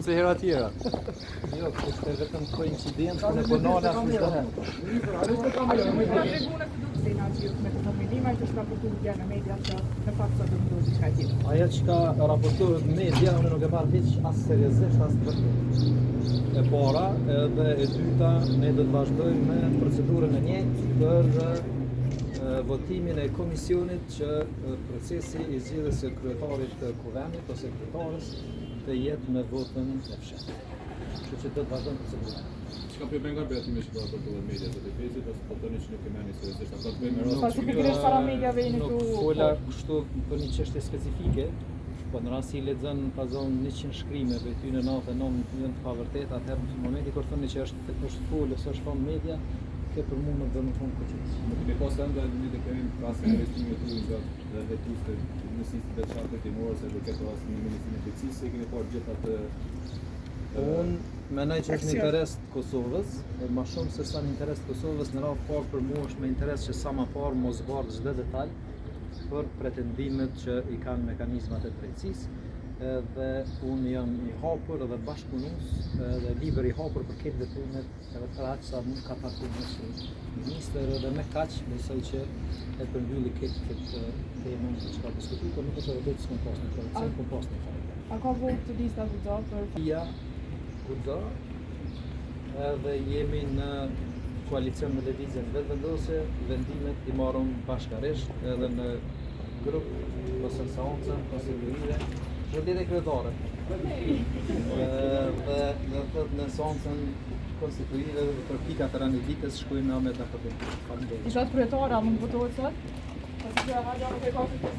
shumë se hera tjera. Jo, është vetëm koincident në banale ashtu të Tribunët të duksin aty me të nominima që raportuar janë në media që në fakt sa do të ndodhi diçka tjetër. Ajo që ka raportuar në media, unë nuk e marr hiç as seriozisht as të vërtetë. E para edhe e dyta, ne do të vazhdojmë me procedurën e njëjtë për votimin e komisionit që procesi i zgjedhjes së kryetarit të kuvendit ose kryetarës të jetë me votën e fshehtë. Kështu që do të vazhdojmë procedurën. Çka po bën gabim që do të bëhet media të defezit ose po tani që nuk kemi seriozisht ato të bëjmë rreth. Pasi pikërisht para mediave jeni Nuk këtu. fola kështu për një çështje specifike, po në rast se i lexon pazon 100 shkrime për ty në natë janë të pavërtet, atëherë në momentin kur thoni që është fol ose është fam media, ke për mua më bën më fund këtë. Nuk kemi pasur ende një të kemi pas investimit të tyre dhe vetusë në sistem të çartë timore se do të ketë as një ministri të cilësisë kemi parë gjithë atë. Unë mendoj që është në interes të Kosovës, më shumë se sa në interes të Kosovës, në radhë parë për mua është me interes që sa më parë mos bardh çdo detaj për pretendimet që i kanë mekanizmat e drejtësisë. Dhe unë jam i hapur edhe bashkëpunues dhe libër i hapur për këtë veprimet edhe për aq sa mund ka parkuar si ministër edhe me kaq besoj që e përmbylli këtë temën që ka diskutuar, por nuk është vërtet se kompost në proces, kompost në fakt. A ka votë lista Guxha për Ja, Guxha, edhe jemi në koalicion me lëvizjen vetëvendose, vendimet i marrëm bashkërisht edhe në grup ose në seancën ose lëvizje. Zhvilljet e kryetare. Dhe në seancën konstitutive për pikat e ditës shkojmë me ata për të. Ishat kryetara mund votohet sot? Pasi që haja nuk e ka këtë